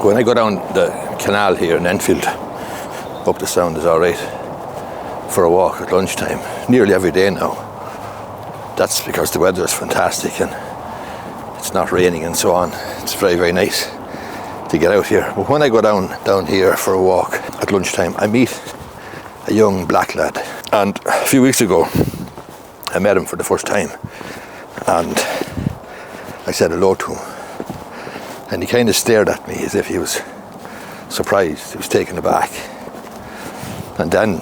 When I go down the canal here in Enfield, hope the sound is all right, for a walk at lunchtime, nearly every day now. That's because the weather is fantastic and it's not raining and so on. It's very, very nice to get out here. But when I go down here for a walk at lunchtime, I meet a young black lad. And a few weeks ago, I met him for the first time. And I said hello to him. And he kind of stared at me as if he was surprised, he was taken aback. And then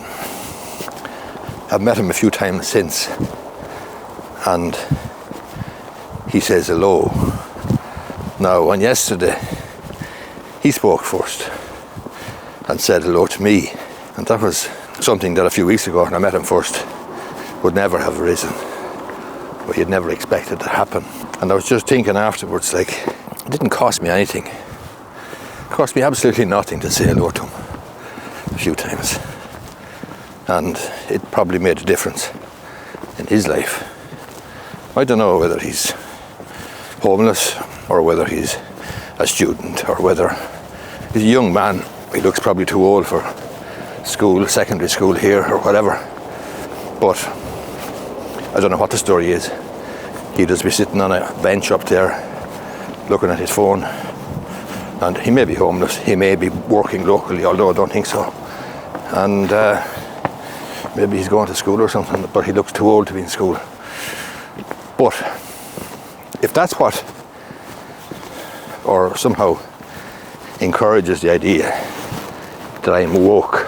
I've met him a few times since, and he says hello. Now, on yesterday, he spoke first and said hello to me. And that was something that a few weeks ago, when I met him first, would never have arisen. Or you'd never expected to happen. And I was just thinking afterwards, like, it didn't cost me anything. It cost me absolutely nothing to say hello to him a few times. And it probably made a difference in his life. I don't know whether he's homeless or whether he's a student or whether he's a young man. He looks probably too old for school, secondary school here or whatever. But I don't know what the story is. He'd just be sitting on a bench up there looking at his phone, and he may be homeless, he may be working locally, although I don't think so, and maybe he's going to school or something, but he looks too old to be in school. But if that's what, or somehow encourages the idea that I am woke,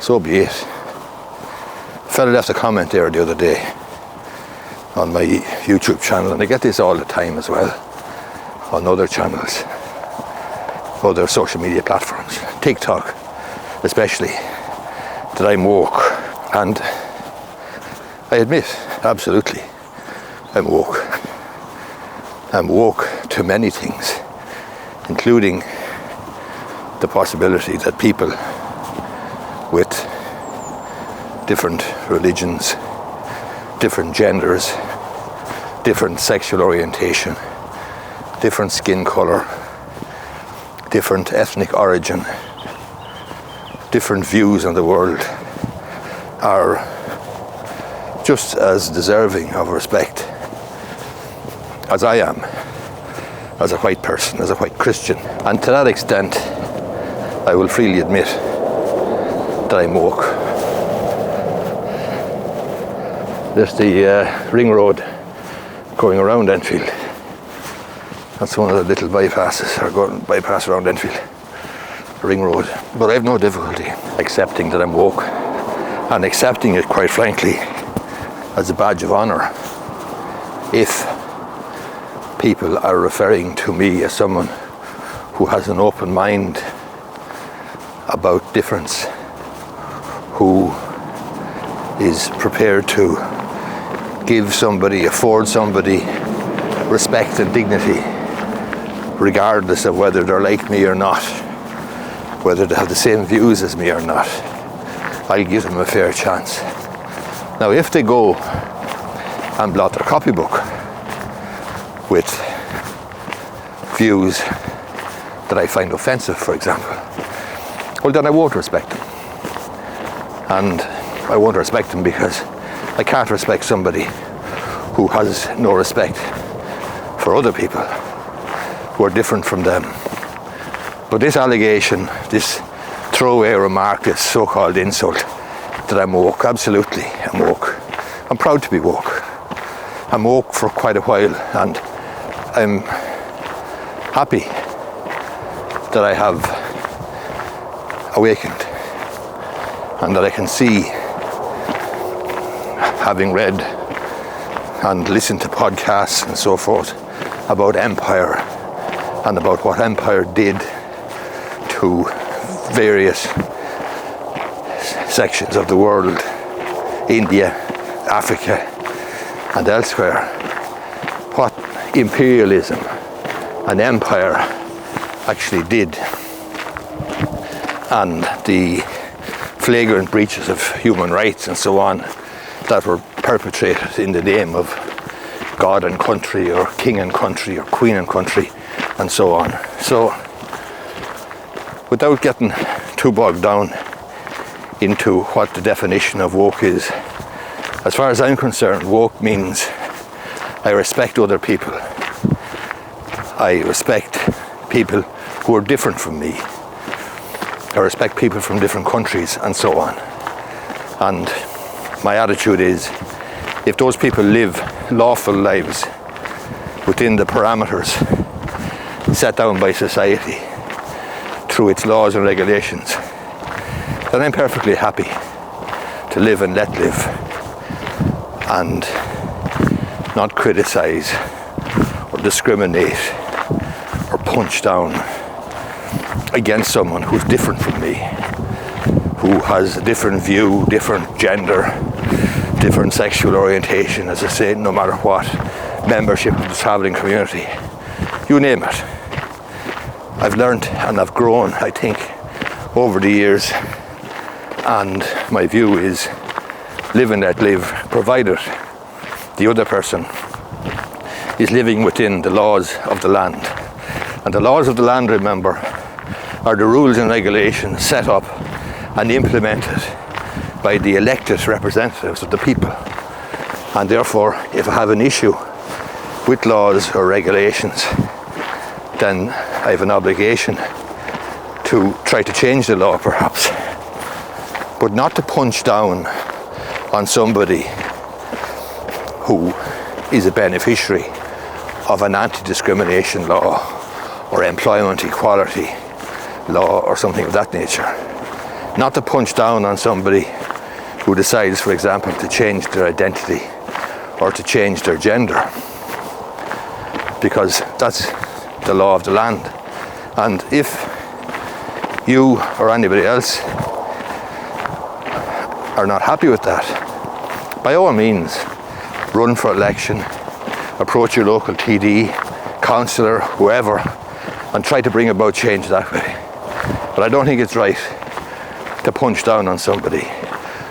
so be it. A fella left a comment there the other day on my YouTube channel, and I get this all the time as well on other channels, other social media platforms, TikTok especially, that I'm woke. And I admit, absolutely, I'm woke. I'm woke to many things, including the possibility that people with different religions, different genders, different sexual orientation, different skin color, different ethnic origin, different views on the world are just as deserving of respect as I am, as a white person, as a white Christian. And to that extent, I will freely admit that I'm woke. There's the ring road going around Enfield. That's one of the little bypasses, or going bypass around Enfield, ring road. But I have no difficulty accepting that I'm woke, and accepting it, quite frankly, as a badge of honour if people are referring to me as someone who has an open mind about difference, who is prepared to give somebody, afford somebody respect and dignity, regardless of whether they're like me or not, whether they have the same views as me or not. I'll give them a fair chance. Now, if they go and blot their copybook with views that I find offensive, for example, well, then I won't respect them. And I won't respect them because I can't respect somebody who has no respect for other people who are different from them. But this allegation, this throwaway remark, this so-called insult, that I'm woke, absolutely, I'm woke. I'm proud to be woke. I'm woke for quite a while, and I'm happy that I have awakened and that I can see, having read and listened to podcasts and so forth about empire and about what empire did to various sections of the world, India, Africa and elsewhere, what imperialism and empire actually did, and the flagrant breaches of human rights and so on that were perpetrated in the name of God and country, or king and country, or queen and country, and so on. So, without getting too bogged down into what the definition of woke is, as far as I'm concerned, woke means I respect other people. I respect people who are different from me. I respect people from different countries and so on. And my attitude is, if those people live lawful lives within the parameters set down by society through its laws and regulations, then I'm perfectly happy to live and let live and not criticize or discriminate or punch down against someone who's different from me, who has a different view, different gender, different sexual orientation, as I say, no matter what, membership of the travelling community, you name it. I've learned and I've grown, I think, over the years, and my view is live and let live, provided the other person is living within the laws of the land. And the laws of the land, remember, are the rules and regulations set up and implemented by the elected representatives of the people. And therefore, if I have an issue with laws or regulations, then I have an obligation to try to change the law, perhaps, but not to punch down on somebody who is a beneficiary of an anti-discrimination law or employment equality law or something of that nature. Not to punch down on somebody who decides, for example, to change their identity or to change their gender, because that's the law of the land. And if you or anybody else are not happy with that, by all means, run for election, approach your local TD, councillor, whoever, and try to bring about change that way. But I don't think it's right to punch down on somebody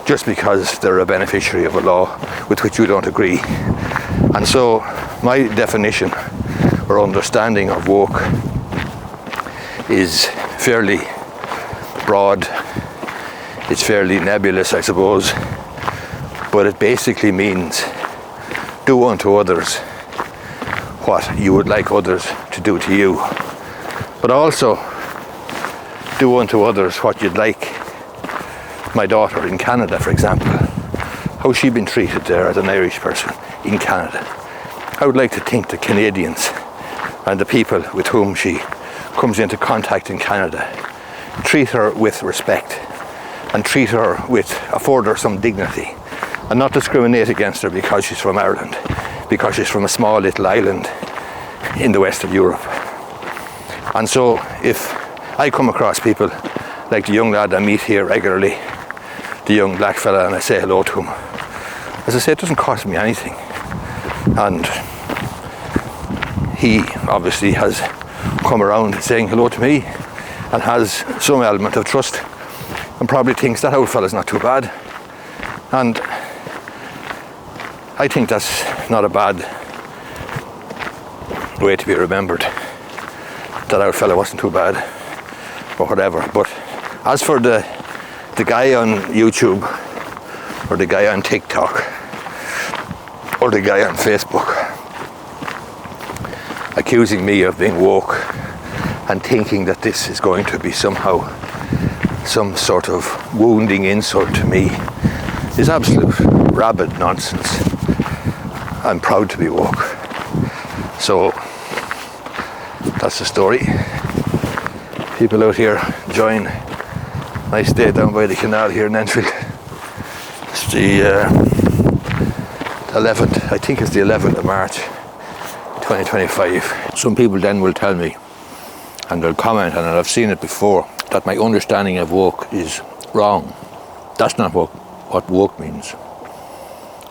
just because they're a beneficiary of a law with which you don't agree. And so my definition or understanding of woke is fairly broad. It's fairly nebulous, I suppose, but it basically means do unto others what you would like others to do to you, but also do unto others what you'd like my daughter in Canada, for example, how she's been treated there as an Irish person in Canada. I would like to think the Canadians and the people with whom she comes into contact in Canada treat her with respect and afford her some dignity, and not discriminate against her because she's from Ireland, because she's from a small little island in the west of Europe. And so if I come across people like the young lad I meet here regularly, the young black fella, and I say hello to him, as I say, it doesn't cost me anything. And he obviously has come around saying hello to me and has some element of trust and probably thinks that old fella's not too bad. And I think that's not a bad way to be remembered, that old fella wasn't too bad or whatever. But as for the guy on YouTube or the guy on TikTok or the guy on Facebook accusing me of being woke and thinking that this is going to be somehow some sort of wounding insult to me is absolute rabid nonsense. I'm proud to be woke. So that's the story. People out here enjoying a nice day down by the canal here in Enfield. It's the 11th, I think it's the 11th of March 2025. Some people then will tell me, and they'll comment, and I've seen it before, that my understanding of woke is wrong. That's not what woke means.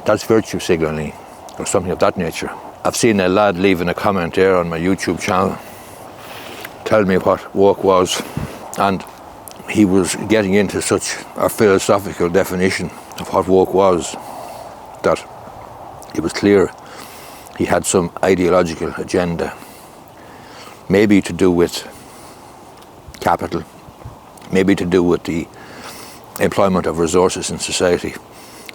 That's virtue signalling or something of that nature. I've seen a lad leaving a comment there on my YouTube channel tell me what woke was, and he was getting into such a philosophical definition of what woke was that it was clear he had some ideological agenda, maybe to do with capital, maybe to do with the employment of resources in society,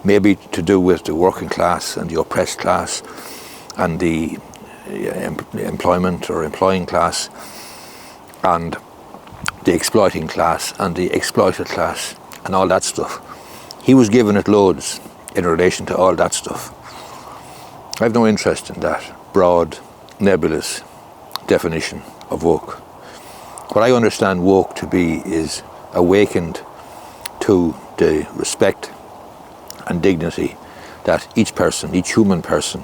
maybe to do with the working class and the oppressed class and the employment or employing class and the exploiting class and the exploited class and all that stuff. He was giving it loads in relation to all that stuff. I have no interest in that broad, nebulous definition of woke. What I understand woke to be is awakened to the respect and dignity that each person, each human person,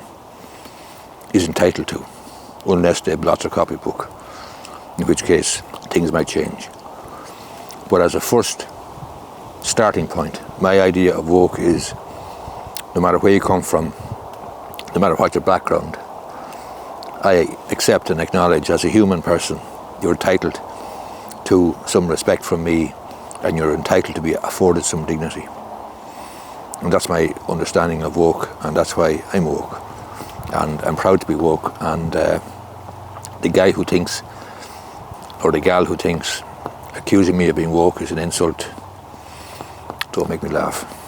is entitled to, unless they blot a copybook, in which case things might change. But as a first starting point, my idea of woke is no matter where you come from, no matter what your background, I accept and acknowledge as a human person you're entitled to some respect from me and you're entitled to be afforded some dignity. And that's my understanding of woke, and that's why I'm woke. And I'm proud to be woke, and the guy who thinks, or the gal who thinks accusing me of being woke is an insult, don't make me laugh.